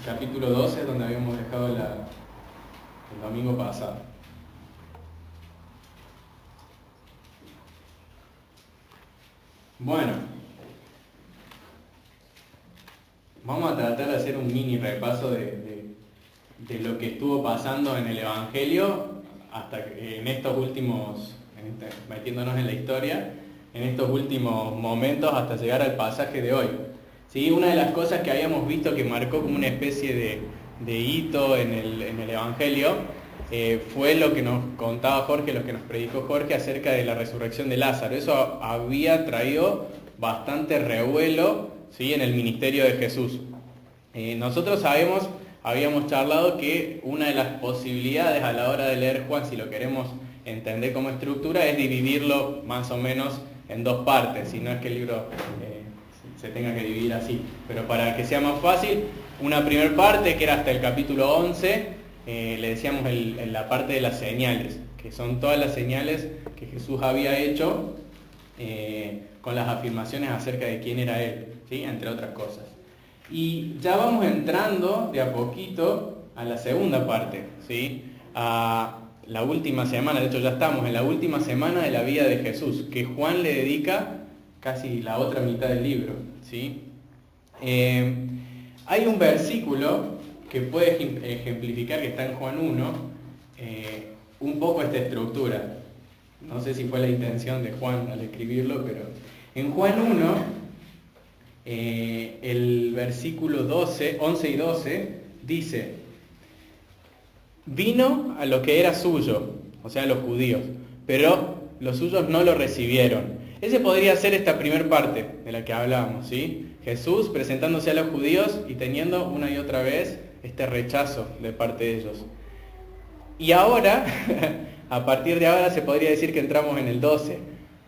capítulo 12, donde habíamos dejado el domingo pasado. Bueno, vamos a tratar de hacer un mini repaso de lo que estuvo pasando en el Evangelio hasta que en estos últimos, metiéndonos en la historia, en estos últimos momentos hasta llegar al pasaje de hoy. ¿Sí? Una de las cosas que habíamos visto que marcó como una especie de hito en el Evangelio fue lo que nos contaba Jorge, lo que nos predicó Jorge acerca de la resurrección de Lázaro. Eso había traído bastante revuelo, ¿sí?, en el ministerio de Jesús. Nosotros habíamos charlado que una de las posibilidades a la hora de leer Juan, si lo queremos entender como estructura, es dividirlo más o menos en dos partes, si no es que el libro se tenga que dividir así. Pero para que sea más fácil, una primera parte, que era hasta el capítulo 11, le decíamos la parte de las señales, que son todas las señales que Jesús había hecho con las afirmaciones acerca de quién era Él, ¿sí?, entre otras cosas. Y ya vamos entrando de a poquito a la segunda parte, ¿sí?, a la última semana. De hecho ya estamos en la última semana de la vida de Jesús, que Juan le dedica casi la otra mitad del libro, ¿sí? Hay un versículo que puede ejemplificar, que está en Juan 1, un poco esta estructura. No sé si fue la intención de Juan al escribirlo, pero en Juan 1, el versículo 11 y 12, dice: vino a lo que era suyo, o sea, a los judíos, pero los suyos no lo recibieron. Ese podría ser esta primera parte de la que hablábamos, ¿sí? Jesús presentándose a los judíos y teniendo una y otra vez este rechazo de parte de ellos. Y ahora, a partir de ahora se podría decir que entramos en el 12.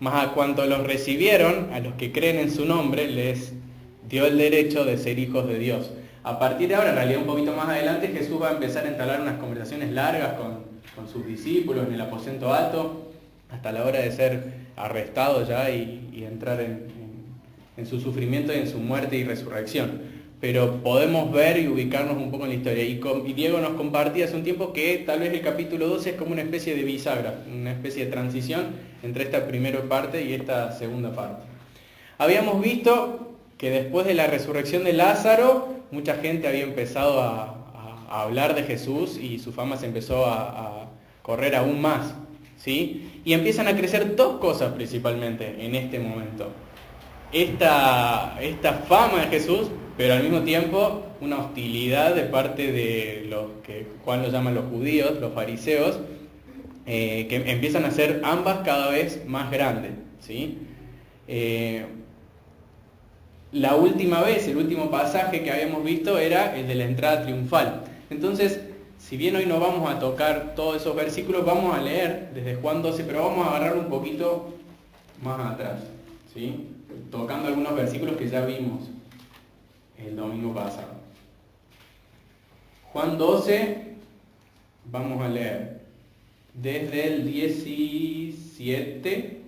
Más a cuanto los recibieron, a los que creen en su nombre, les dio el derecho de ser hijos de Dios. A partir de ahora, en realidad un poquito más adelante, Jesús va a empezar a entablar unas conversaciones largas con sus discípulos en el aposento alto, hasta la hora de ser arrestado ya y entrar en su sufrimiento y en su muerte y resurrección. Pero podemos ver y ubicarnos un poco en la historia. Y Diego nos compartía hace un tiempo que tal vez el capítulo 12 es como una especie de bisagra, una especie de transición entre esta primera parte y esta segunda parte. Habíamos visto que después de la resurrección de Lázaro, mucha gente había empezado a hablar de Jesús y su fama se empezó a correr aún más, ¿sí? Y empiezan a crecer dos cosas principalmente en este momento. Esta fama de Jesús, pero al mismo tiempo una hostilidad de parte de los que Juan los llama los judíos, los fariseos, que empiezan a ser ambas cada vez más grandes, ¿sí? La última vez, el último pasaje que habíamos visto era el de la entrada triunfal. Entonces, si bien hoy no vamos a tocar todos esos versículos, vamos a leer desde Juan 12, pero vamos a agarrar un poquito más atrás, ¿sí?, tocando algunos versículos que ya vimos el domingo pasado. Juan 12, vamos a leer desde el 17,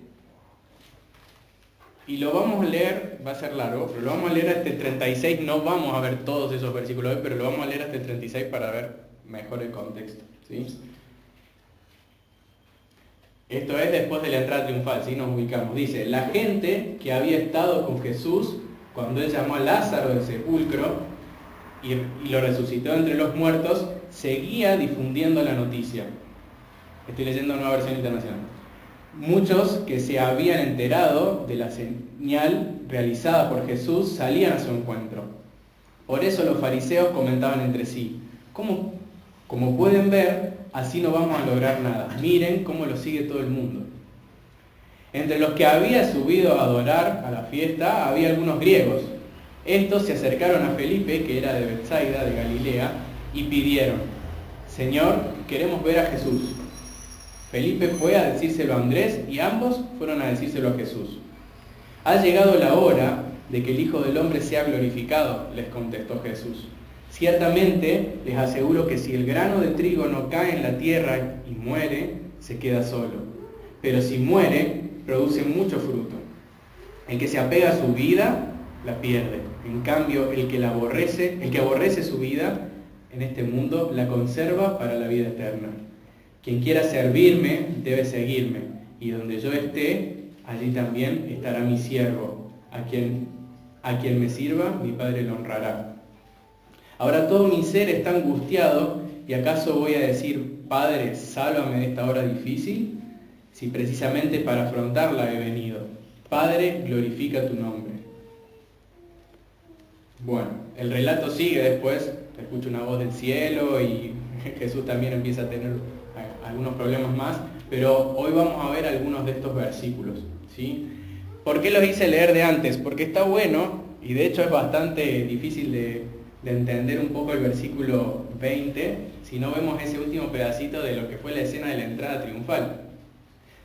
y lo vamos a leer, va a ser largo, pero lo vamos a leer hasta el 36, no vamos a ver todos esos versículos hoy, pero lo vamos a leer hasta el 36 para ver mejor el contexto, ¿sí? Esto es después de la entrada triunfal, ¿sí? Nos ubicamos. Dice: la gente que había estado con Jesús cuando Él llamó a Lázaro del sepulcro y lo resucitó entre los muertos, seguía difundiendo la noticia. Estoy leyendo Nueva Versión Internacional. Muchos que se habían enterado de la señal realizada por Jesús salían a su encuentro. Por eso los fariseos comentaban entre sí: como pueden ver, así no vamos a lograr nada. Miren cómo lo sigue todo el mundo. Entre los que había subido a adorar a la fiesta había algunos griegos. Estos se acercaron a Felipe, que era de Betsaida, de Galilea, y pidieron: Señor, queremos ver a Jesús. Felipe fue a decírselo a Andrés y ambos fueron a decírselo a Jesús. Ha llegado la hora de que el Hijo del Hombre sea glorificado, les contestó Jesús. Ciertamente les aseguro que si el grano de trigo no cae en la tierra y muere, se queda solo. Pero si muere, produce mucho fruto. El que se apega a su vida, la pierde. En cambio, el que aborrece su vida en este mundo, la conserva para la vida eterna. Quien quiera servirme, debe seguirme, y donde yo esté, allí también estará mi siervo. A quien me sirva, mi Padre lo honrará. Ahora todo mi ser está angustiado, ¿y acaso voy a decir, Padre, sálvame de esta hora difícil? Si precisamente para afrontarla he venido. Padre, glorifica tu nombre. Bueno, el relato sigue después, escucha una voz del cielo y Jesús también empieza a tener algunos problemas más, pero hoy vamos a ver algunos de estos versículos, ¿sí? ¿Por qué los hice leer de antes? Porque está bueno, y de hecho es bastante difícil de entender un poco el versículo 20, si no vemos ese último pedacito de lo que fue la escena de la entrada triunfal.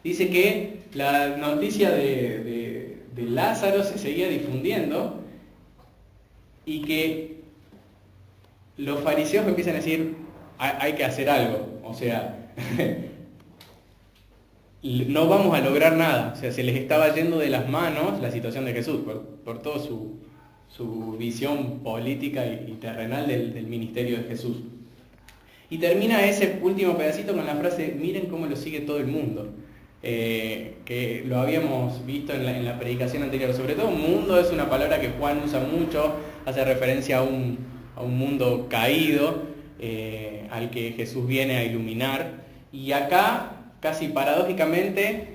Dice que la noticia de Lázaro se seguía difundiendo y que los fariseos empiezan a decir, hay que hacer algo, o sea, no vamos a lograr nada, o sea, se les estaba yendo de las manos la situación de Jesús, por toda su visión política y terrenal del ministerio de Jesús. Y termina ese último pedacito con la frase, miren cómo lo sigue todo el mundo. Que lo habíamos visto en la predicación anterior. Sobre todo mundo es una palabra que Juan usa mucho, hace referencia a un mundo caído, al que Jesús viene a iluminar. Y acá, casi paradójicamente,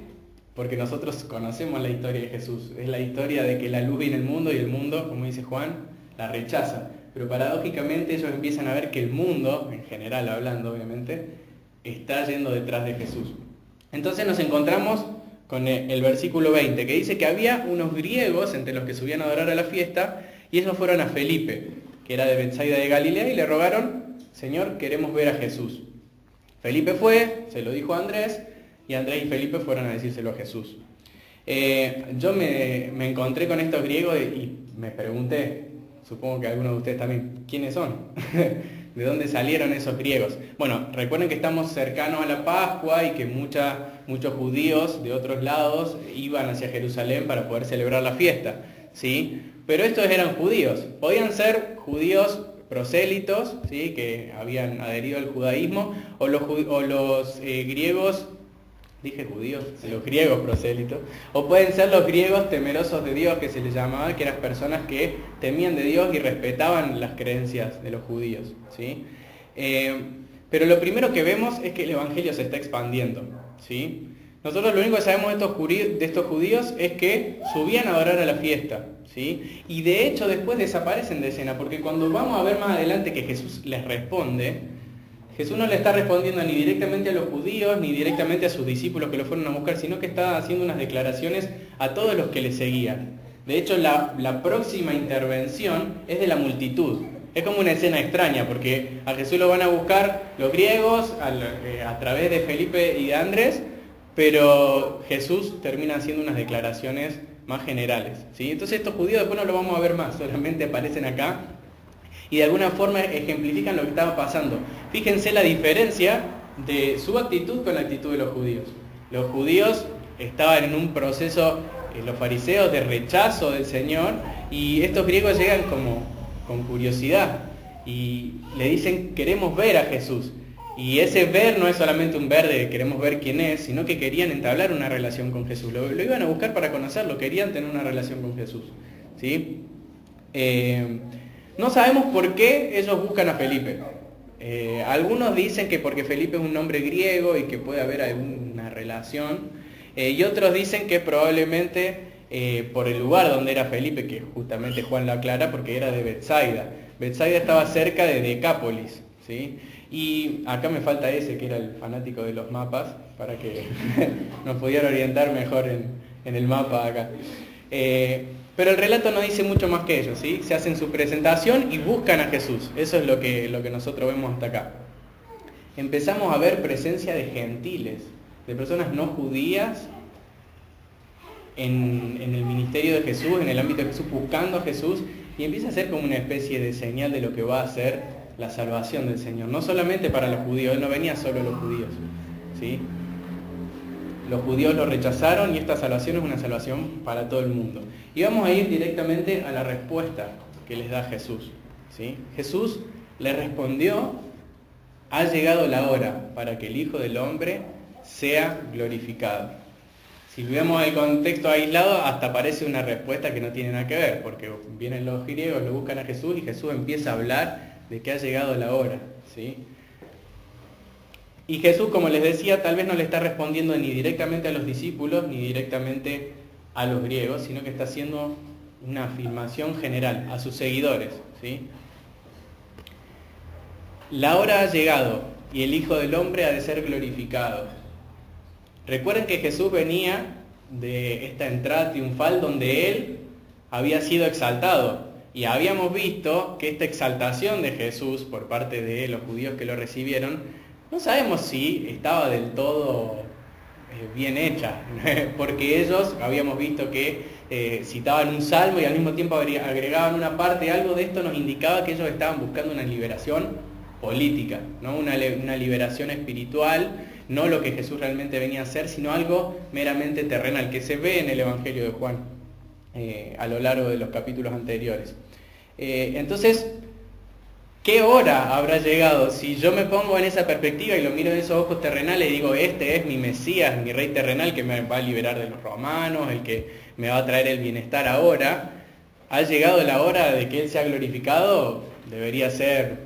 porque nosotros conocemos la historia de Jesús, es la historia de que la luz viene al mundo y el mundo, como dice Juan, la rechaza. Pero paradójicamente ellos empiezan a ver que el mundo, en general hablando obviamente, está yendo detrás de Jesús. Entonces nos encontramos con el versículo 20, que dice que había unos griegos entre los que subían a adorar a la fiesta, y ellos fueron a Felipe, que era de Betsaida de Galilea, y le rogaron, Señor, queremos ver a Jesús. Felipe fue, se lo dijo a Andrés, y Andrés y Felipe fueron a decírselo a Jesús. Yo me encontré con estos griegos y me pregunté, supongo que algunos de ustedes también, ¿quiénes son? ¿De dónde salieron esos griegos? Bueno, recuerden que estamos cercanos a la Pascua y que muchos judíos de otros lados iban hacia Jerusalén para poder celebrar la fiesta, ¿sí? Pero estos eran judíos. Podían ser judíos prosélitos, ¿sí? Que habían adherido al judaísmo, o los griegos, dije judíos, los griegos prosélitos, o pueden ser los griegos temerosos de Dios, que se les llamaba, que eran personas que temían de Dios y respetaban las creencias de los judíos, ¿sí? Pero lo primero que vemos es que el Evangelio se está expandiendo, ¿sí? Nosotros lo único que sabemos de estos judíos es que subían a adorar a la fiesta, ¿sí? Y de hecho después desaparecen de escena, porque cuando vamos a ver más adelante que Jesús les responde, Jesús no le está respondiendo ni directamente a los judíos, ni directamente a sus discípulos que lo fueron a buscar, sino que está haciendo unas declaraciones a todos los que le seguían. De hecho, la próxima intervención es de la multitud. Es como una escena extraña, porque a Jesús lo van a buscar los griegos a través de Felipe y de Andrés, pero Jesús termina haciendo unas declaraciones más generales, ¿sí? Entonces estos judíos después no lo vamos a ver más, solamente aparecen acá y de alguna forma ejemplifican lo que estaba pasando. Fíjense la diferencia de su actitud con la actitud de los judíos. Los judíos estaban en un proceso, los fariseos, de rechazo del Señor, y estos griegos llegan como con curiosidad y le dicen, queremos ver a Jesús. Y ese ver no es solamente un ver de queremos ver quién es, sino que querían entablar una relación con Jesús. Lo iban a buscar para conocerlo, querían tener una relación con Jesús, ¿sí? No sabemos por qué ellos buscan a Felipe. Algunos dicen que porque Felipe es un nombre griego y que puede haber alguna relación. Y otros dicen que probablemente por el lugar donde era Felipe, que justamente Juan lo aclara, porque era de Betsaida. Betsaida estaba cerca de Decápolis, ¿sí? Y acá me falta ese, que era el fanático de los mapas, para que nos pudiera orientar mejor en el mapa acá. Pero el relato no dice mucho más que ello, ¿sí? Se hacen su presentación y buscan a Jesús. Eso es lo que nosotros vemos hasta acá. Empezamos a ver presencia de gentiles, de personas no judías en el ministerio de Jesús, en el ámbito de Jesús, buscando a Jesús, y empieza a ser como una especie de señal de lo que va a ser la salvación del Señor. No solamente para los judíos, Él no venía solo a los judíos, ¿sí? Los judíos lo rechazaron y esta salvación es una salvación para todo el mundo. Y vamos a ir directamente a la respuesta que les da Jesús, ¿sí? Jesús le respondió: ha llegado la hora para que el Hijo del Hombre sea glorificado. Si vemos el contexto aislado, hasta parece una respuesta que no tiene nada que ver, porque vienen los griegos, lo buscan a Jesús y Jesús empieza a hablar de que ha llegado la hora, ¿sí? Y Jesús, como les decía, tal vez no le está respondiendo ni directamente a los discípulos ni directamente a los griegos, sino que está haciendo una afirmación general a sus seguidores, ¿sí? La hora ha llegado y el Hijo del Hombre ha de ser glorificado. Recuerden que Jesús venía de esta entrada triunfal donde Él había sido exaltado. Y habíamos visto que esta exaltación de Jesús por parte de los judíos que lo recibieron, no sabemos si estaba del todo bien hecha, porque ellos habíamos visto que citaban un salmo y al mismo tiempo agregaban una parte. Algo de esto nos indicaba que ellos estaban buscando una liberación política, ¿no? Una liberación espiritual, no lo que Jesús realmente venía a hacer, sino algo meramente terrenal, que se ve en el Evangelio de Juan a lo largo de los capítulos anteriores. Entonces, ¿qué hora habrá llegado? Si yo me pongo en esa perspectiva y lo miro en esos ojos terrenales y digo, este es mi Mesías, mi Rey terrenal que me va a liberar de los romanos, el que me va a traer el bienestar ahora, ha llegado la hora de que Él sea glorificado, debería ser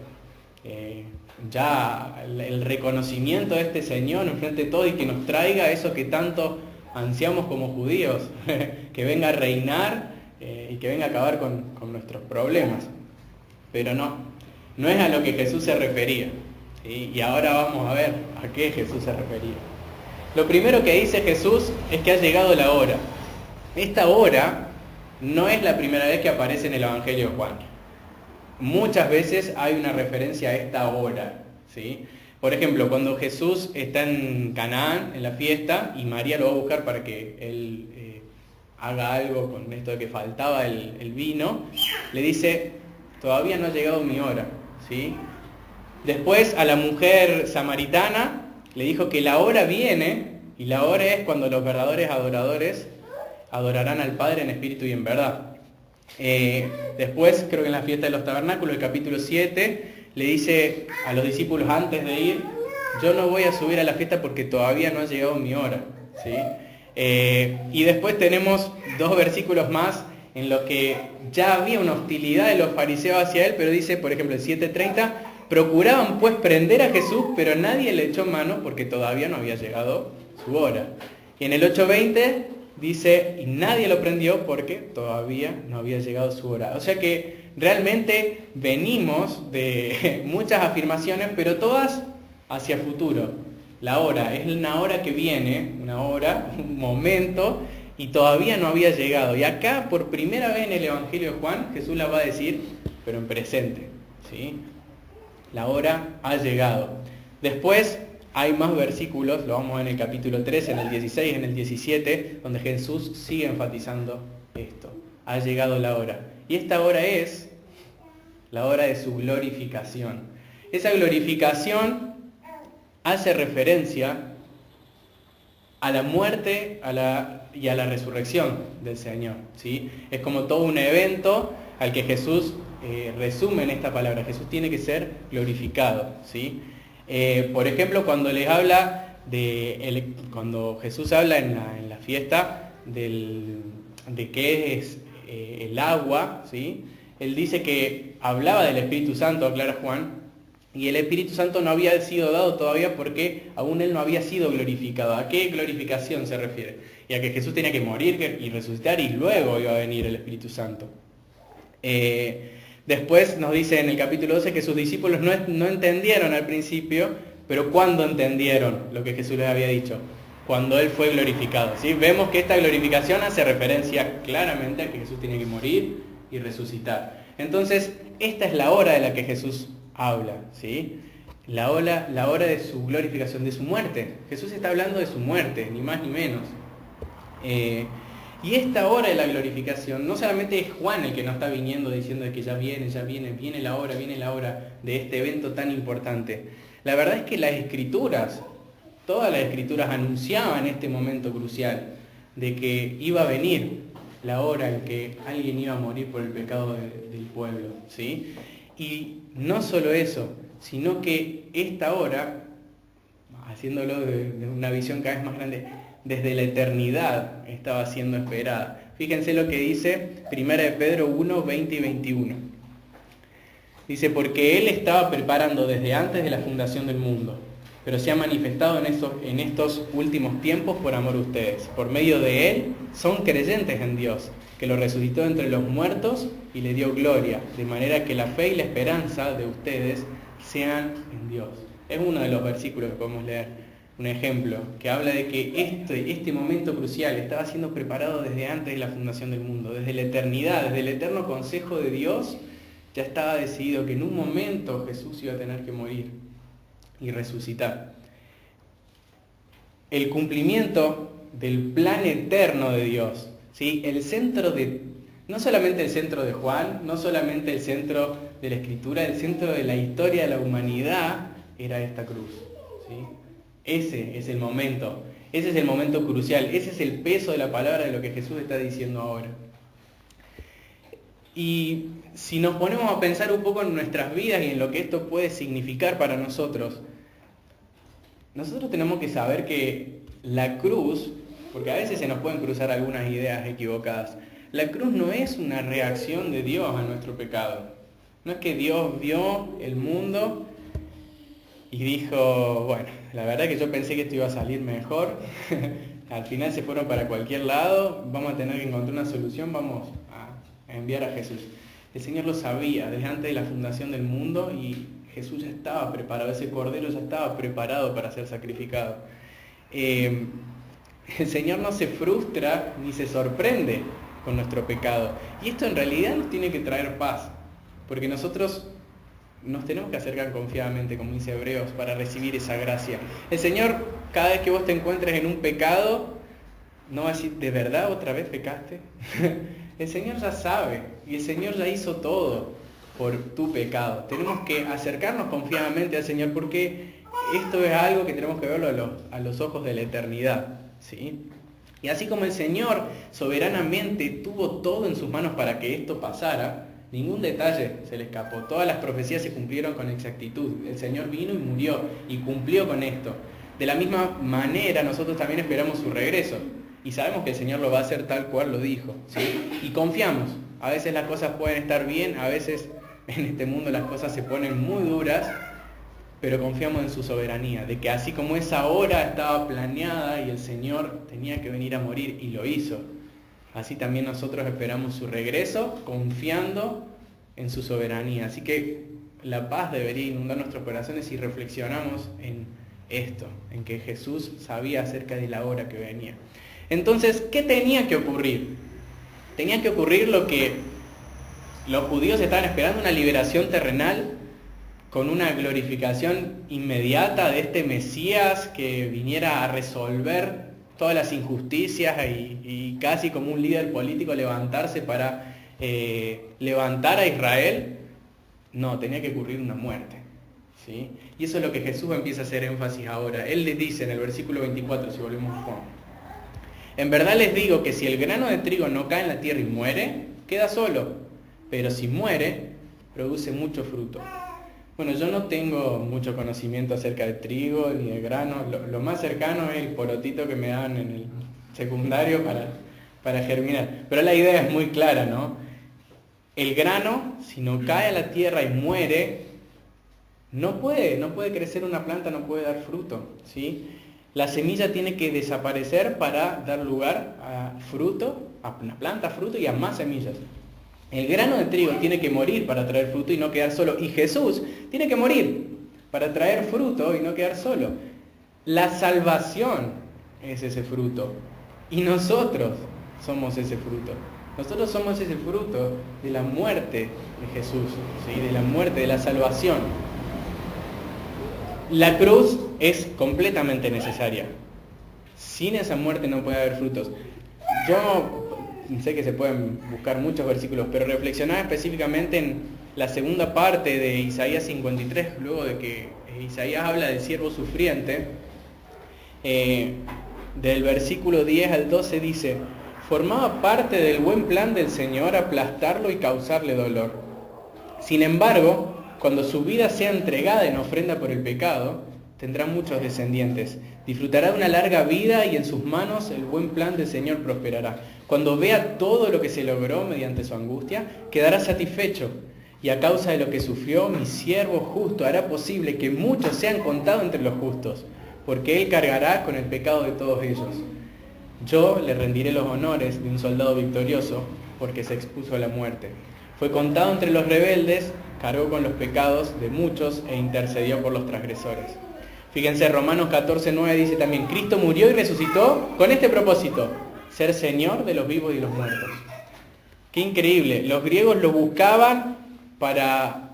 ya el reconocimiento de este Señor enfrente de todo y que nos traiga eso que tanto ansiamos como judíos, que venga a reinar y que venga a acabar con nuestros problemas. Pero no es a lo que Jesús se refería, ¿sí? Y ahora vamos a ver a qué Jesús se refería. Lo primero que dice Jesús es que ha llegado la hora. Esta hora no es la primera vez que aparece en el Evangelio de Juan. Muchas veces hay una referencia a esta hora, ¿sí? Por ejemplo, cuando Jesús está en Canaán, en la fiesta, y María lo va a buscar para que Él haga algo con esto de que faltaba el vino, le dice, todavía no ha llegado mi hora, ¿sí? Después a la mujer samaritana le dijo que la hora viene, y la hora es cuando los verdaderos adoradores adorarán al Padre en espíritu y en verdad. Después, creo que en la fiesta de los tabernáculos, el capítulo 7, le dice a los discípulos antes de ir, yo no voy a subir a la fiesta porque todavía no ha llegado mi hora, ¿sí? Y después tenemos 2 versículos más en los que ya había una hostilidad de los fariseos hacia Él, pero dice, por ejemplo, el 7:30, procuraban pues prender a Jesús, pero nadie le echó mano porque todavía no había llegado su hora. Y en el 8:20 dice, y nadie lo prendió porque todavía no había llegado su hora. O sea que realmente venimos de muchas afirmaciones, pero todas hacia futuro. La hora es una hora que viene, una hora, un momento, y todavía no había llegado. Y acá, por primera vez en el Evangelio de Juan, Jesús la va a decir, pero en presente, ¿sí? La hora ha llegado. Después hay más versículos, lo vamos a ver en el capítulo 13, en el 16, en el 17, donde Jesús sigue enfatizando esto. Ha llegado la hora. Y esta hora es la hora de su glorificación. Esa glorificación hace referencia a la muerte y a la resurrección del Señor, ¿sí? Es como todo un evento al que Jesús resume en esta palabra. Jesús tiene que ser glorificado, ¿sí? Por ejemplo, cuando les habla cuando Jesús habla en la fiesta de qué es el agua, ¿sí? Él dice que hablaba del Espíritu Santo, aclara Juan, y el Espíritu Santo no había sido dado todavía porque aún Él no había sido glorificado. ¿A qué glorificación se refiere? Y a que Jesús tenía que morir y resucitar y luego iba a venir el Espíritu Santo. Después nos dice en el capítulo 12 que sus discípulos no entendieron al principio, pero ¿cuándo entendieron lo que Jesús les había dicho? Cuando Él fue glorificado, ¿sí? Vemos que esta glorificación hace referencia claramente a que Jesús tiene que morir y resucitar. Entonces, esta es la hora de la que Jesús habla, ¿sí? La hora de su glorificación, de su muerte. Jesús está hablando de su muerte, ni más ni menos. Y esta hora de la glorificación, no solamente es Juan el que nos está viniendo diciendo de que ya viene la hora de este evento tan importante. La verdad es que las Escrituras, todas las Escrituras anunciaban este momento crucial de que iba a venir la hora en que alguien iba a morir por el pecado del pueblo, ¿sí? Y no solo eso, sino que esta hora, haciéndolo de una visión cada vez más grande, desde la eternidad estaba siendo esperada. Fíjense lo que dice 1 de Pedro 1, 20 y 21. Dice, porque Él estaba preparando desde antes de la fundación del mundo, pero se ha manifestado en estos últimos tiempos por amor a ustedes. Por medio de Él son creyentes en Dios, que lo resucitó entre los muertos y le dio gloria, de manera que la fe y la esperanza de ustedes sean en Dios. Es uno de los versículos que podemos leer, un ejemplo, que habla de que este momento crucial estaba siendo preparado desde antes de la fundación del mundo, desde la eternidad, desde el eterno consejo de Dios. Ya estaba decidido que en un momento Jesús iba a tener que morir y resucitar. El cumplimiento del plan eterno de Dios, ¿sí? El centro no solamente el centro de Juan, no solamente el centro de la Escritura, el centro de la historia de la humanidad era esta cruz, ¿sí? Ese es el momento crucial, ese es el peso de la palabra de lo que Jesús está diciendo ahora. Y si nos ponemos a pensar un poco en nuestras vidas y en lo que esto puede significar para nosotros tenemos que saber que la cruz, porque a veces se nos pueden cruzar algunas ideas equivocadas, la cruz no es una reacción de Dios a nuestro pecado. No es que Dios vio el mundo y dijo, bueno, la verdad que yo pensé que esto iba a salir mejor, al final se fueron para cualquier lado, vamos a tener que encontrar una solución, vamos a enviar a Jesús. El Señor lo sabía desde antes de la fundación del mundo y Jesús ya estaba preparado, ese cordero ya estaba preparado para ser sacrificado. El Señor no se frustra ni se sorprende con nuestro pecado. Y esto en realidad nos tiene que traer paz, porque nosotros nos tenemos que acercar confiadamente, como dice Hebreos, para recibir esa gracia. El Señor, cada vez que vos te encuentres en un pecado, no va a decir, ¿de verdad otra vez pecaste? El Señor ya sabe, y el Señor ya hizo todo por tu pecado. Tenemos que acercarnos confiadamente al Señor, porque esto es algo que tenemos que verlo a los ojos de la eternidad, ¿sí? Y así como el Señor soberanamente tuvo todo en sus manos para que esto pasara, ningún detalle se le escapó. Todas las profecías se cumplieron con exactitud. El Señor vino y murió y cumplió con esto. De la misma manera, nosotros también esperamos su regreso. Y sabemos que el Señor lo va a hacer tal cual lo dijo, ¿sí? Y confiamos. A veces las cosas pueden estar bien, a veces en este mundo las cosas se ponen muy duras, pero confiamos en su soberanía, de que así como esa hora estaba planeada y el Señor tenía que venir a morir y lo hizo, así también nosotros esperamos su regreso confiando en su soberanía. Así que la paz debería inundar nuestros corazones si reflexionamos en esto, en que Jesús sabía acerca de la hora que venía. Entonces, ¿qué tenía que ocurrir? Tenía que ocurrir lo que los judíos estaban esperando, una liberación terrenal con una glorificación inmediata de este Mesías que viniera a resolver todas las injusticias y casi como un líder político levantarse para levantar a Israel. No, tenía que ocurrir una muerte, ¿sí? Y eso es lo que Jesús empieza a hacer énfasis ahora. Él les dice en el versículo 24, si volvemos a Juan: en verdad les digo que si el grano de trigo no cae en la tierra y muere, queda solo, pero si muere, produce mucho fruto. Bueno, yo no tengo mucho conocimiento acerca de trigo ni de grano. Lo más cercano es el porotito que me daban en el secundario para germinar. Pero la idea es muy clara, ¿no? El grano, si no cae a la tierra y muere, no puede crecer una planta, no puede dar fruto, ¿sí? La semilla tiene que desaparecer para dar lugar a fruto, a una planta, fruto y a más semillas. El grano de trigo tiene que morir para traer fruto y no quedar solo. Y Jesús tiene que morir para traer fruto y no quedar solo. La salvación es ese fruto. Y nosotros somos ese fruto. Nosotros somos ese fruto de la muerte de Jesús, ¿sí? De la muerte, de la salvación. La cruz es completamente necesaria. Sin esa muerte no puede haber frutos. Yo sé que se pueden buscar muchos versículos, pero reflexionar específicamente en la segunda parte de Isaías 53, luego de que Isaías habla del siervo sufriente, del versículo 10 al 12 dice: Formaba parte del buen plan del Señor aplastarlo y causarle dolor. Sin embargo, cuando su vida sea entregada en ofrenda por el pecado, tendrá muchos descendientes. Disfrutará de una larga vida y en sus manos el buen plan del Señor prosperará. Cuando vea todo lo que se logró mediante su angustia, quedará satisfecho. Y a causa de lo que sufrió, mi siervo justo hará posible que muchos sean contados entre los justos, porque él cargará con el pecado de todos ellos. Yo le rendiré los honores de un soldado victorioso, porque se expuso a la muerte. Fue contado entre los rebeldes, cargó con los pecados de muchos e intercedió por los transgresores. Fíjense, Romanos 14:9 dice también, Cristo murió y resucitó con este propósito, ser Señor de los vivos y los muertos. Qué increíble, los griegos lo buscaban para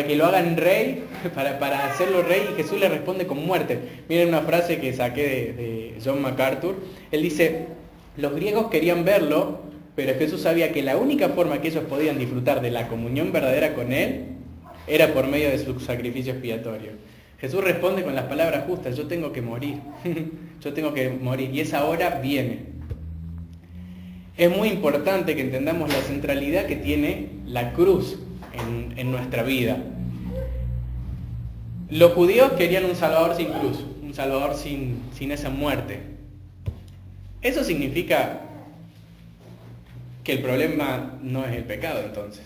que lo hagan rey, para hacerlo rey, y Jesús le responde con muerte. Miren una frase que saqué de John MacArthur. Él dice, los griegos querían verlo, pero Jesús sabía que la única forma que ellos podían disfrutar de la comunión verdadera con Él era por medio de su sacrificio expiatorio. Jesús responde con las palabras justas, yo tengo que morir, yo tengo que morir, y esa hora viene. Es muy importante que entendamos la centralidad que tiene la cruz en nuestra vida. Los judíos querían un Salvador sin cruz, un Salvador sin esa muerte. Eso significa que el problema no es el pecado entonces,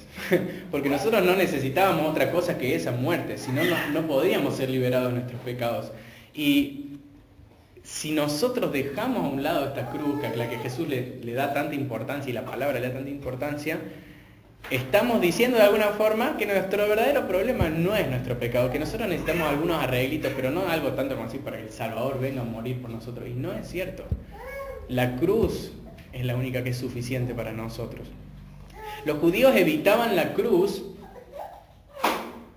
porque nosotros no necesitábamos otra cosa que esa muerte, si no, no podríamos ser liberados de nuestros pecados. Y si nosotros dejamos a un lado esta cruz, a la que Jesús le da tanta importancia y la palabra le da tanta importancia, estamos diciendo de alguna forma que nuestro verdadero problema no es nuestro pecado, que nosotros necesitamos algunos arreglitos, pero no algo tanto como así para que el Salvador venga a morir por nosotros. Y no es cierto. La cruz es la única que es suficiente para nosotros. Los judíos evitaban la cruz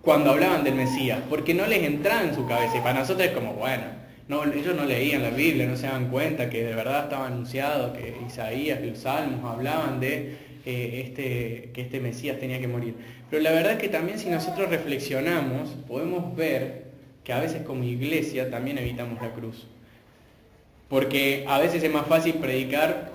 cuando hablaban del Mesías, porque no les entraba en su cabeza. Y para nosotros es como, bueno, no, ellos no leían la Biblia, no se daban cuenta que de verdad estaba anunciado, que Isaías, que los Salmos hablaban de que este Mesías tenía que morir. Pero la verdad es que también si nosotros reflexionamos, podemos ver que a veces como iglesia también evitamos la cruz. Porque a veces es más fácil predicar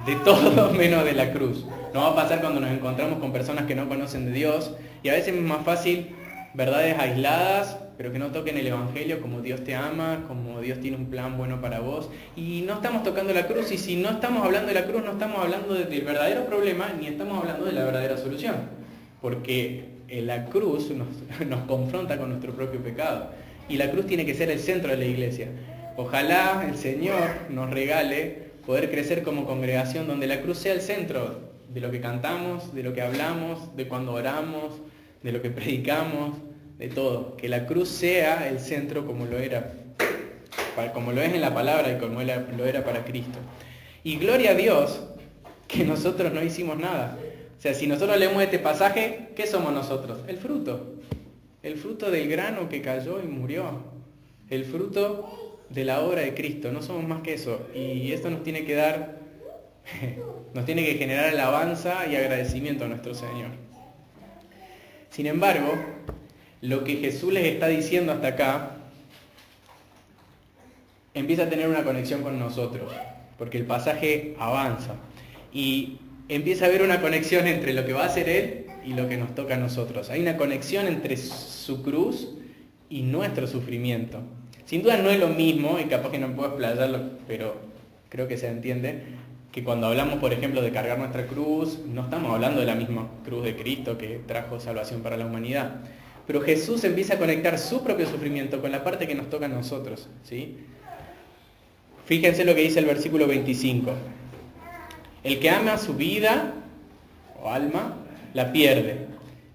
de todo menos de la cruz. Nos va a pasar cuando nos encontramos con personas que no conocen de Dios, y a veces es más fácil verdades aisladas, pero que no toquen el Evangelio, como Dios te ama, como Dios tiene un plan bueno para vos. Y no estamos tocando la cruz, y si no estamos hablando de la cruz, no estamos hablando del verdadero problema, ni estamos hablando de la verdadera solución. Porque la cruz nos confronta con nuestro propio pecado. Y la cruz tiene que ser el centro de la iglesia. Ojalá el Señor nos regale poder crecer como congregación donde la cruz sea el centro de lo que cantamos, de lo que hablamos, de cuando oramos, de lo que predicamos, de todo. Que la cruz sea el centro como lo era, como lo es en la palabra y como lo era para Cristo. Y gloria a Dios que nosotros no hicimos nada. O sea, si nosotros leemos este pasaje, ¿qué somos nosotros? El fruto. El fruto del grano que cayó y murió. El fruto de la obra de Cristo. No somos más que eso. Y esto nos tiene que dar, nos tiene que generar alabanza y agradecimiento a nuestro Señor. Sin embargo, lo que Jesús les está diciendo hasta acá empieza a tener una conexión con nosotros, porque el pasaje avanza y empieza a haber una conexión entre lo que va a hacer Él y lo que nos toca a nosotros. Hay una conexión entre su cruz y nuestro sufrimiento. Sin duda no es lo mismo, y capaz que no puedo explayarlo, pero creo que se entiende, que cuando hablamos, por ejemplo, de cargar nuestra cruz, no estamos hablando de la misma cruz de Cristo que trajo salvación para la humanidad. Pero Jesús empieza a conectar su propio sufrimiento con la parte que nos toca a nosotros, ¿sí? Fíjense lo que dice el versículo 25. El que ama su vida o alma, la pierde.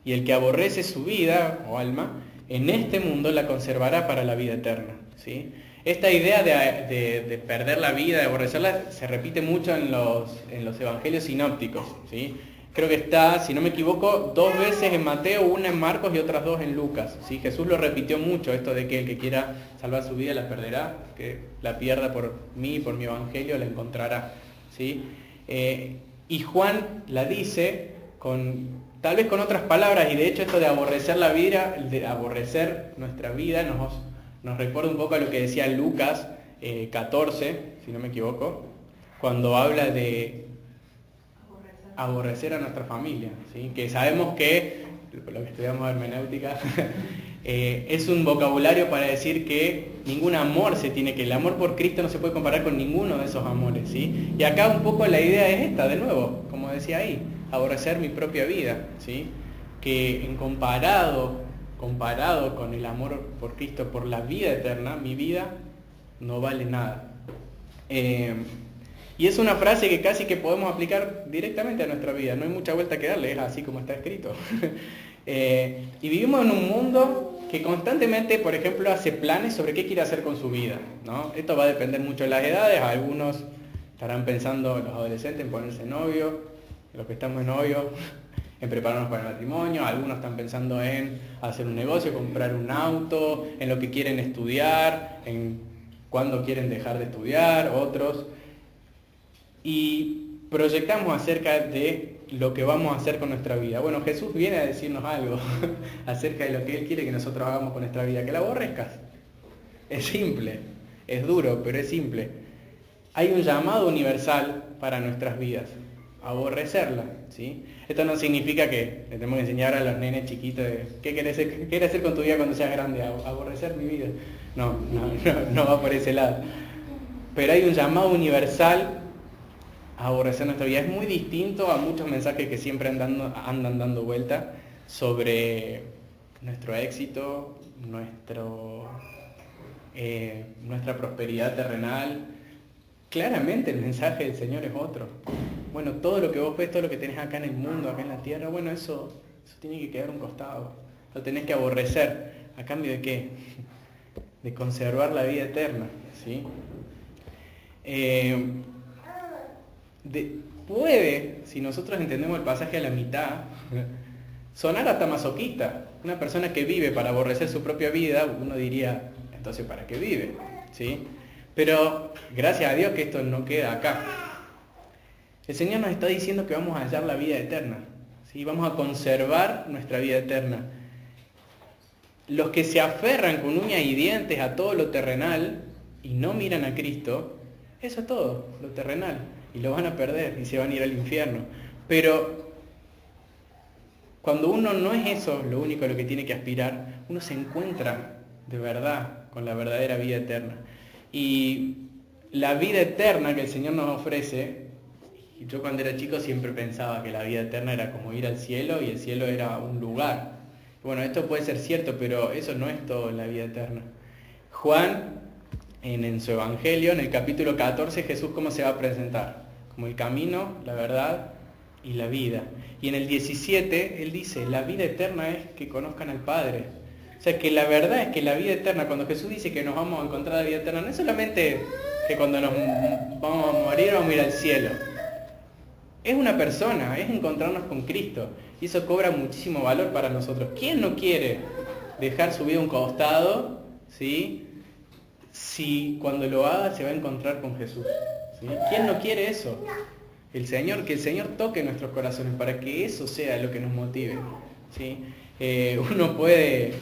Y el que aborrece su vida o alma, en este mundo la conservará para la vida eterna, ¿sí? Esta idea de perder la vida, de aborrecerla, se repite mucho en los evangelios sinópticos, ¿sí? Creo que está, si no me equivoco, 2 veces en Mateo, 1 en Marcos y otras 2 en Lucas, ¿sí? Jesús lo repitió mucho, esto de que el que quiera salvar su vida la perderá, que la pierda por mí, por mi evangelio, la encontrará, ¿sí? Y Juan la dice tal vez con otras palabras, y de hecho esto de aborrecer la vida, de aborrecer nuestra vida, nos recuerda un poco a lo que decía Lucas 14, si no me equivoco, cuando habla de aborrecer a nuestra familia, ¿sí? Que sabemos que, por lo que estudiamos hermenéutica, es un vocabulario para decir que ningún amor el amor por Cristo no se puede comparar con ninguno de esos amores, ¿sí? Y acá un poco la idea es esta, de nuevo, como decía ahí, aborrecer mi propia vida, ¿sí? Que comparado con el amor por Cristo, por la vida eterna, mi vida no vale nada. Y es una frase que casi que podemos aplicar directamente a nuestra vida, no hay mucha vuelta que darle, es así como está escrito. Y vivimos en un mundo que constantemente, por ejemplo, hace planes sobre qué quiere hacer con su vida, ¿no? Esto va a depender mucho de las edades, algunos estarán pensando, los adolescentes, en ponerse novio, los que estamos en novio, en prepararnos para el matrimonio, algunos están pensando en hacer un negocio, comprar un auto, en lo que quieren estudiar, en cuándo quieren dejar de estudiar, otros. Y proyectamos acerca de lo que vamos a hacer con nuestra vida. Bueno, Jesús viene a decirnos algo acerca de lo que Él quiere que nosotros hagamos con nuestra vida, que la aborrezcas. Es simple, es duro, pero es simple. Hay un llamado universal para nuestras vidas, aborrecerla, ¿sí? Esto no significa que le tenemos que enseñar a los nenes chiquitos de, ¿qué quieres hacer con tu vida cuando seas grande? Aborrecer mi vida. No va por ese lado. Pero hay un llamado universal a aborrecer nuestra vida. Es muy distinto a muchos mensajes que siempre andan dando vuelta sobre nuestro éxito, nuestra prosperidad terrenal. Claramente el mensaje del Señor es otro. Bueno, todo lo que vos ves, todo lo que tenés acá en el mundo, acá en la tierra, bueno, eso tiene que quedar a un costado. Lo tenés que aborrecer. ¿A cambio de qué? De conservar la vida eterna, ¿sí? Puede, si nosotros entendemos el pasaje a la mitad, sonar hasta masoquista. Una persona que vive para aborrecer su propia vida, uno diría, entonces ¿para qué vive? ¿Sí? Pero gracias a Dios que esto no queda acá. El Señor nos está diciendo que vamos a hallar la vida eterna, ¿sí? Vamos a conservar nuestra vida eterna. Los que se aferran con uñas y dientes a todo lo terrenal y no miran a Cristo, eso es todo, lo terrenal. Y lo van a perder y se van a ir al infierno. Pero cuando uno no es eso lo único a lo que tiene que aspirar, uno se encuentra de verdad con la verdadera vida eterna. Y la vida eterna que el Señor nos ofrece, y yo cuando era chico siempre pensaba que la vida eterna era como ir al cielo y el cielo era un lugar. Bueno, esto puede ser cierto, pero eso no es todo en la vida eterna. Juan, en su Evangelio, en el capítulo 14, Jesús ¿cómo se va a presentar? Como el camino, la verdad y la vida. Y en el 17, Él dice, la vida eterna es que conozcan al Padre. O sea, que la verdad es que la vida eterna, cuando Jesús dice que nos vamos a encontrar la vida eterna, no es solamente que cuando nos vamos a morir vamos a ir al cielo. Es una persona, es encontrarnos con Cristo. Y eso cobra muchísimo valor para nosotros. ¿Quién no quiere dejar su vida a un costado, ¿sí? Si cuando lo haga se va a encontrar con Jesús? ¿Sí? ¿Quién no quiere eso? Que el Señor toque nuestros corazones para que eso sea lo que nos motive, ¿sí? Uno puede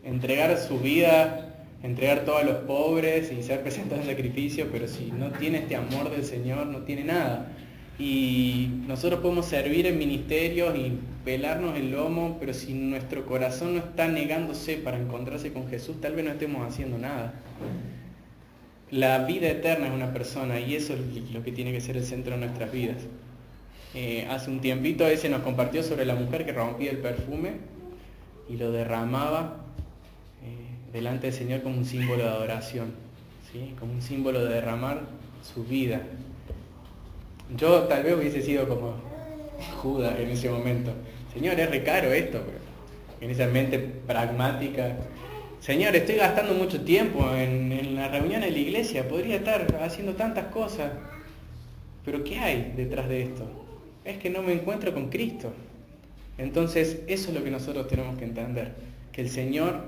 entregar su vida, entregar todo a los pobres y ser presentado en sacrificio, pero si no tiene este amor del Señor, no tiene nada. Y nosotros podemos servir en ministerios y pelarnos el lomo, pero si nuestro corazón no está negándose para encontrarse con Jesús, tal vez no estemos haciendo nada. La vida eterna es una persona y eso es lo que tiene que ser el centro de nuestras vidas. Hace un tiempito ese nos compartió sobre la mujer que rompía el perfume y lo derramaba delante del Señor como un símbolo de adoración, ¿sí? Como un símbolo de derramar su vida. Yo tal vez hubiese sido como Judas en ese momento. Señor, es re caro esto, pero en esa mente pragmática. Señor, estoy gastando mucho tiempo en la reunión de la iglesia, podría estar haciendo tantas cosas. Pero ¿qué hay detrás de esto? Es que no me encuentro con Cristo. Entonces, eso es lo que nosotros tenemos que entender. Que el Señor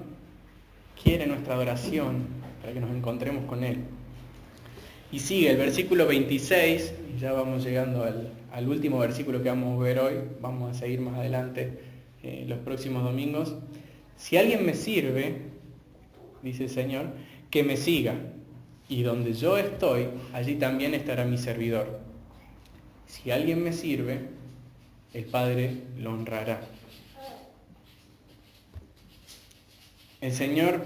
quiere nuestra adoración para que nos encontremos con Él. Y sigue el versículo 26, y ya vamos llegando al último versículo que vamos a ver hoy. Vamos a seguir más adelante los próximos domingos. Si alguien me sirve, dice el Señor, que me siga. y donde yo estoy, allí también estará mi servidor. Si alguien me sirve, el Padre lo honrará. El Señor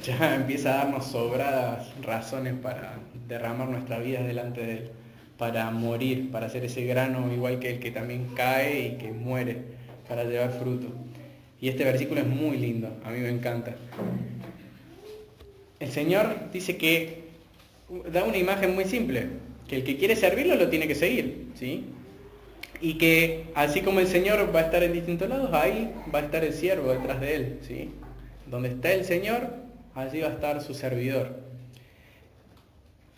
ya empieza a darnos sobradas razones para derramar nuestras vidas delante de Él, para morir, para ser ese grano igual que el que también cae y que muere, para llevar fruto. Y este versículo es muy lindo, a mí me encanta. El Señor dice que da una imagen muy simple, que el que quiere servirlo lo tiene que seguir, ¿sí? Y que así como el Señor va a estar en distintos lados, ahí va a estar el siervo detrás de Él, ¿sí? Donde está el Señor, allí va a estar su servidor.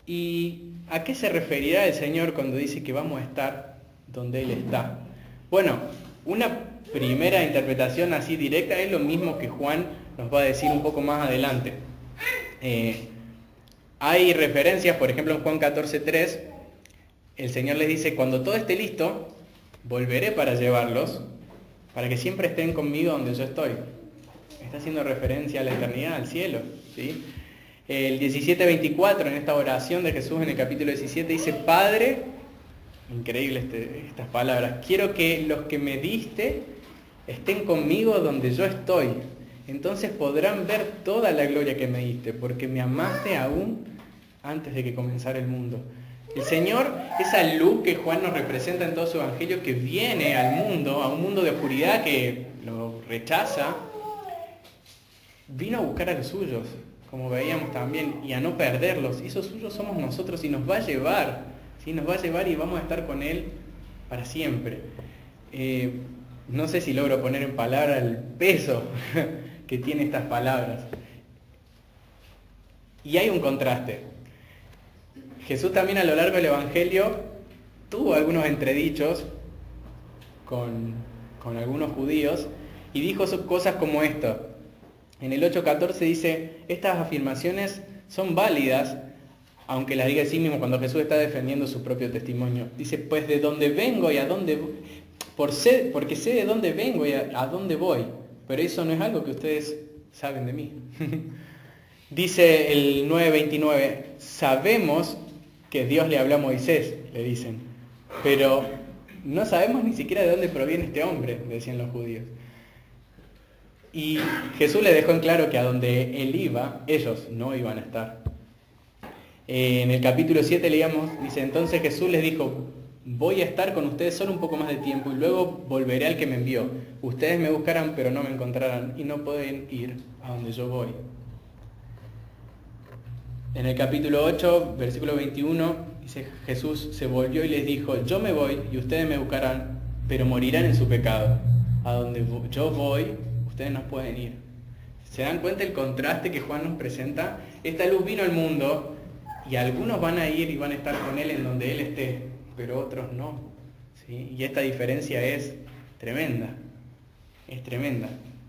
¿Y a qué se referirá el Señor cuando dice que vamos a estar donde Él está? Bueno, una primera interpretación así directa es lo mismo que Juan nos va a decir un poco más adelante. Hay referencias, por ejemplo en Juan 14:3, el Señor les dice, cuando todo esté listo, volveré para llevarlos, para que siempre estén conmigo donde yo estoy. Está haciendo referencia a la eternidad, al cielo, ¿sí? El 17:24, en esta oración de Jesús en el capítulo 17, dice, Padre, increíble estas palabras, quiero que los que me diste estén conmigo donde yo estoy. Entonces podrán ver toda la gloria que me diste, porque me amaste aún antes de que comenzara el mundo. El Señor, esa luz que Juan nos representa en todo su evangelio, que viene al mundo, a un mundo de oscuridad que lo rechaza, vino a buscar a los suyos, como veíamos también, y a no perderlos. Y esos suyos somos nosotros y nos va a llevar, ¿sí? Nos va a llevar y vamos a estar con Él para siempre. No sé si logro poner en palabra el peso que tiene estas palabras. Y hay un contraste. Jesús también a lo largo del Evangelio tuvo algunos entredichos con algunos judíos y dijo cosas como esto. En el 8:14 dice, estas afirmaciones son válidas, aunque las diga a sí mismo cuando Jesús está defendiendo su propio testimonio. Dice, pues de dónde vengo y a dónde voy, porque sé de dónde vengo y a dónde voy, pero eso no es algo que ustedes saben de mí. Dice el 9:29, sabemos que Dios le habló a Moisés, le dicen, pero no sabemos ni siquiera de dónde proviene este hombre, decían los judíos. Y Jesús le dejó en claro que a donde Él iba, ellos no iban a estar. En el capítulo 7 leíamos, dice, entonces Jesús les dijo, voy a estar con ustedes solo un poco más de tiempo y luego volveré al que me envió. Ustedes me buscarán, pero no me encontrarán y no pueden ir a donde yo voy. En el capítulo 8, versículo 21, dice, Jesús se volvió y les dijo, yo me voy y ustedes me buscarán, pero morirán en su pecado. A donde yo voy, ustedes no pueden ir. ¿Se dan cuenta el contraste que Juan nos presenta? Esta luz vino al mundo y algunos van a ir y van a estar con Él en donde Él esté, pero otros no, ¿sí? Y esta diferencia es tremenda,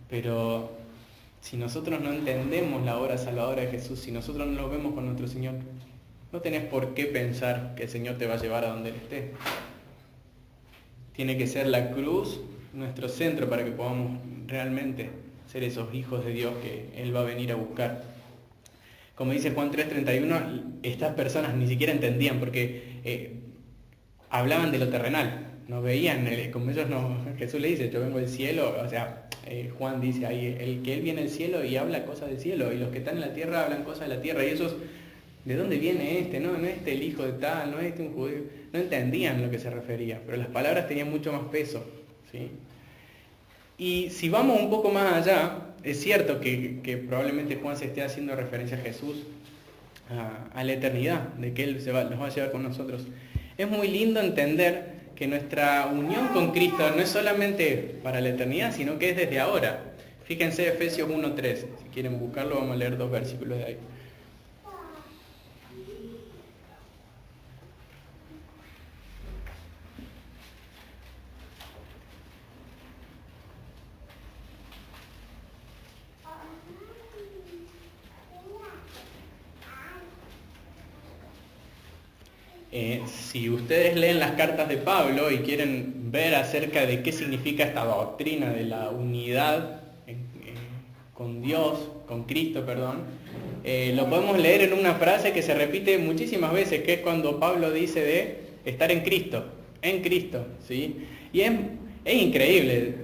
pero si nosotros no entendemos la obra salvadora de Jesús, si nosotros no lo vemos con nuestro Señor, no tenés por qué pensar que el Señor te va a llevar a donde Él esté. Tiene que ser la cruz nuestro centro para que podamos realmente ser esos hijos de Dios que Él va a venir a buscar. Como dice Juan 3:31, estas personas ni siquiera entendían porque hablaban de lo terrenal, no veían, como ellos no, Jesús le dice, yo vengo del cielo, o sea, Juan dice ahí, Él viene del cielo y habla cosas del cielo, y los que están en la tierra hablan cosas de la tierra, y esos, ¿de dónde viene este? No es este el hijo de tal, no es este un judío, no entendían lo que se refería, pero las palabras tenían mucho más peso, ¿sí? Y si vamos un poco más allá, es cierto que probablemente Juan se esté haciendo referencia a Jesús, a la eternidad, de que Él nos va a llevar con nosotros. Es muy lindo entender que nuestra unión con Cristo no es solamente para la eternidad, sino que es desde ahora. Fíjense Efesios 1:3, si quieren buscarlo vamos a leer 2 versículos de ahí. Si ustedes leen las cartas de Pablo y quieren ver acerca de qué significa esta doctrina de la unidad con Dios, con Cristo, perdón, Lo podemos leer en una frase que se repite muchísimas veces, que es cuando Pablo dice de estar en Cristo, ¿sí? Y es increíble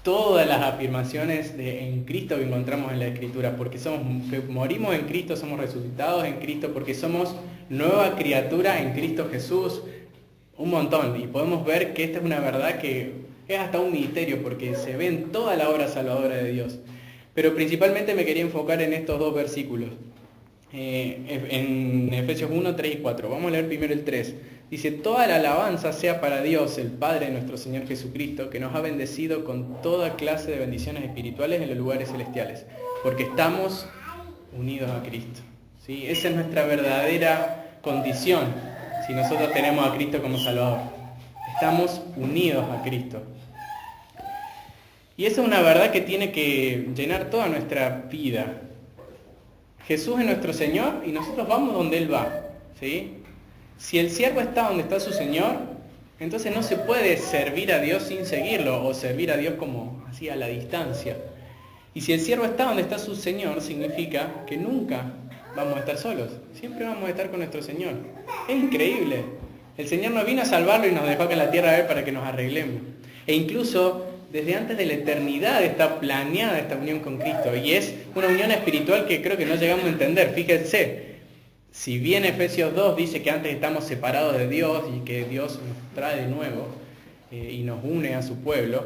todas las afirmaciones de en Cristo que encontramos en la Escritura, porque morimos en Cristo, somos resucitados en Cristo, porque somos nueva criatura en Cristo Jesús, un montón. Y podemos ver que esta es una verdad que es hasta un misterio, porque se ve en toda la obra salvadora de Dios. Pero principalmente me quería enfocar en estos dos versículos, en Efesios 1, 3 y 4. Vamos a leer primero el 3. Dice, toda la alabanza sea para Dios, el Padre de nuestro Señor Jesucristo, que nos ha bendecido con toda clase de bendiciones espirituales en los lugares celestiales, porque estamos unidos a Cristo. ¿Sí? Esa es nuestra verdadera condición, si nosotros tenemos a Cristo como Salvador. Estamos unidos a Cristo. Y esa es una verdad que tiene que llenar toda nuestra vida. Jesús es nuestro Señor y nosotros vamos donde Él va. ¿Sí? Si el siervo está donde está su Señor, entonces no se puede servir a Dios sin seguirlo, o servir a Dios como así a la distancia. Y si el siervo está donde está su Señor, significa que nunca vamos a estar solos. Siempre vamos a estar con nuestro Señor. Es increíble. El Señor nos vino a salvarlo y nos dejó acá en la tierra a ver para que nos arreglemos. E incluso desde antes de la eternidad está planeada esta unión con Cristo. Y es una unión espiritual que creo que no llegamos a entender. Fíjense. Si bien Efesios 2 dice que antes estamos separados de Dios y que Dios nos trae de nuevo y nos une a su pueblo,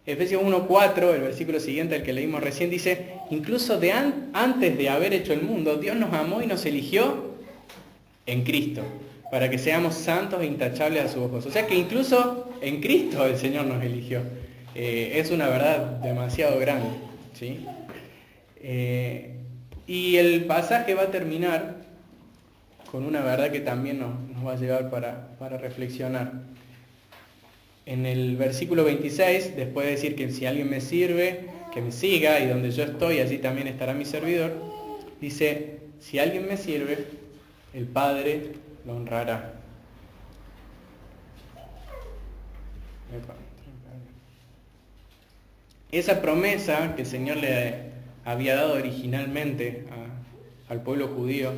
Efesios 1:4, el versículo siguiente al que leímos recién, dice, incluso antes de haber hecho el mundo, Dios nos amó y nos eligió en Cristo, para que seamos santos e intachables a sus ojos. O sea que incluso en Cristo el Señor nos eligió. Es una verdad demasiado grande, ¿sí? Y el pasaje va a terminar con una verdad que también nos va a llevar para reflexionar. En el versículo 26, después de decir que si alguien me sirve, que me siga, y donde yo estoy, allí también estará mi servidor, dice, si alguien me sirve, el Padre lo honrará. Esa promesa que el Señor le había dado originalmente al pueblo judío,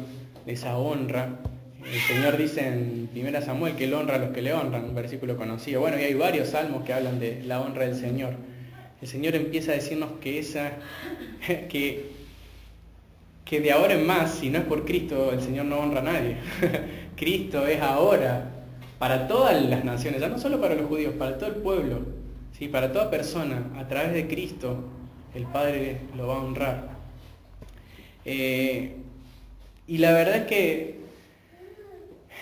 de esa honra. El Señor dice en 1 Samuel que Él honra a los que le honran, un versículo conocido. Bueno, y hay varios salmos que hablan de la honra del Señor. El Señor empieza a decirnos que de ahora en más, si no es por Cristo, el Señor no honra a nadie. Cristo es ahora para todas las naciones, ya no solo para los judíos, para todo el pueblo, ¿sí? Para toda persona, a través de Cristo, el Padre lo va a honrar. Y la verdad es que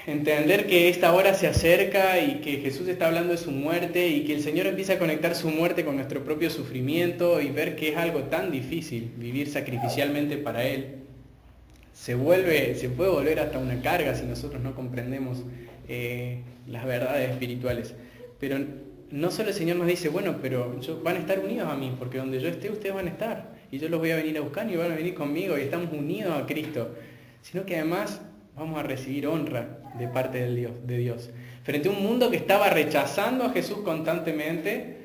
entender que esta hora se acerca y que Jesús está hablando de su muerte y que el Señor empieza a conectar su muerte con nuestro propio sufrimiento y ver que es algo tan difícil vivir sacrificialmente para Él, se puede volver hasta una carga si nosotros no comprendemos las verdades espirituales. Pero no solo el Señor nos dice, bueno, pero van a estar unidos a mí, porque donde yo esté, ustedes van a estar. Y yo los voy a venir a buscar y van a venir conmigo y estamos unidos a Cristo. Sino que además vamos a recibir honra de parte de Dios. Frente a un mundo que estaba rechazando a Jesús constantemente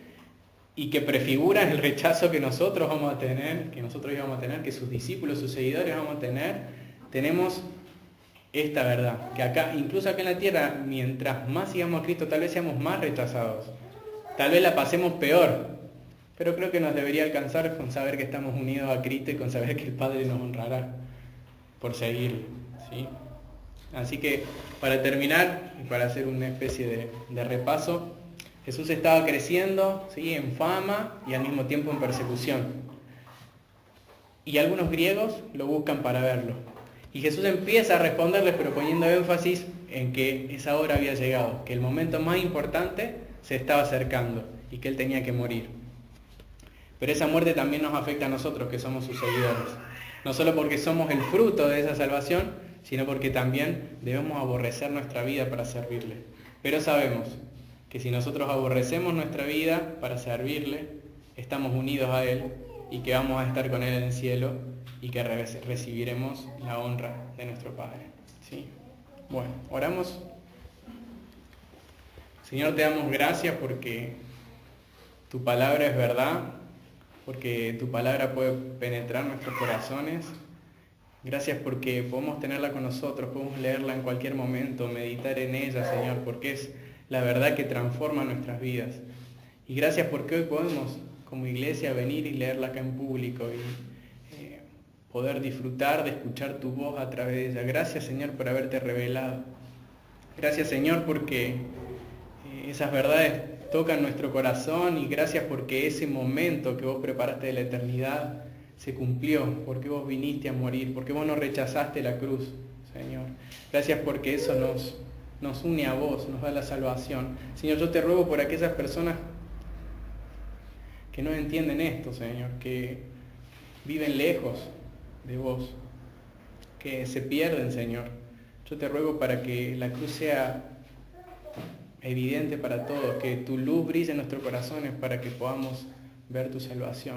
y que prefigura el rechazo que nosotros vamos a tener, que nosotros íbamos a tener, que sus discípulos, sus seguidores vamos a tener, tenemos esta verdad. Que acá, incluso acá en la tierra, mientras más sigamos a Cristo, tal vez seamos más rechazados. Tal vez la pasemos peor, pero creo que nos debería alcanzar con saber que estamos unidos a Cristo y con saber que el Padre nos honrará por seguirle, ¿sí? Así que, para terminar, y para hacer una especie de repaso, Jesús estaba creciendo, ¿sí? En fama y al mismo tiempo en persecución. Y algunos griegos lo buscan para verlo. Y Jesús empieza a responderles, pero poniendo énfasis en que esa hora había llegado, que el momento más importante se estaba acercando y que Él tenía que morir. Pero esa muerte también nos afecta a nosotros, que somos sus seguidores. No solo porque somos el fruto de esa salvación, sino porque también debemos aborrecer nuestra vida para servirle. Pero sabemos que si nosotros aborrecemos nuestra vida para servirle, estamos unidos a Él y que vamos a estar con Él en el cielo y que recibiremos la honra de nuestro Padre. ¿Sí? Bueno, oramos. Señor, te damos gracias porque tu palabra es verdad porque tu palabra puede penetrar nuestros corazones. Gracias porque podemos tenerla con nosotros, podemos leerla en cualquier momento, meditar en ella, Señor, porque es la verdad que transforma nuestras vidas. Y gracias porque hoy podemos, como iglesia, venir y leerla acá en público y poder disfrutar de escuchar tu voz a través de ella. Gracias, Señor, por haberte revelado. Gracias, Señor, porque esas verdades tocan nuestro corazón, y gracias porque ese momento que vos preparaste de la eternidad se cumplió, porque vos viniste a morir, porque vos no rechazaste la cruz, Señor. Gracias porque eso nos une a vos, nos da la salvación. Señor, yo te ruego por aquellas personas que no entienden esto, Señor, que viven lejos de vos, que se pierden, Señor. Yo te ruego para que la cruz sea evidente para todos, que tu luz brille en nuestros corazones para que podamos ver tu salvación.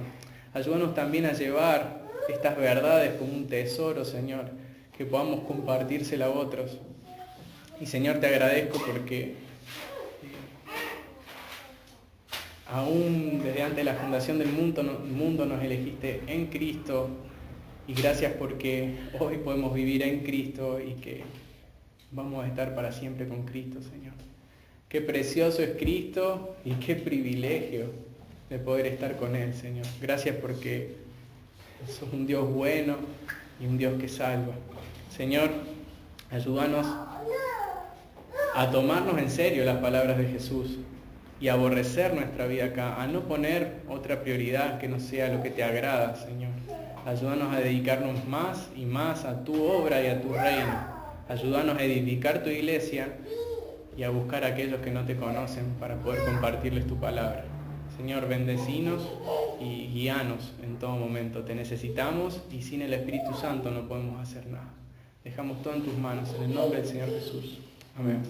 Ayúdanos también a llevar estas verdades como un tesoro, Señor, que podamos compartírsela a otros. Y Señor, te agradezco porque aún desde antes de la fundación del mundo nos elegiste en Cristo, y gracias porque hoy podemos vivir en Cristo y que vamos a estar para siempre con Cristo, Señor. Qué precioso es Cristo y qué privilegio de poder estar con Él, Señor. Gracias porque sos un Dios bueno y un Dios que salva. Señor, ayúdanos a tomarnos en serio las palabras de Jesús y a aborrecer nuestra vida acá, a no poner otra prioridad que no sea lo que te agrada, Señor. Ayúdanos a dedicarnos más y más a tu obra y a tu reino. Ayúdanos a edificar tu iglesia y a buscar a aquellos que no te conocen para poder compartirles tu palabra. Señor, bendecinos y guíanos en todo momento. Te necesitamos y sin el Espíritu Santo no podemos hacer nada. Dejamos todo en tus manos, en el nombre del Señor Jesús. Amén.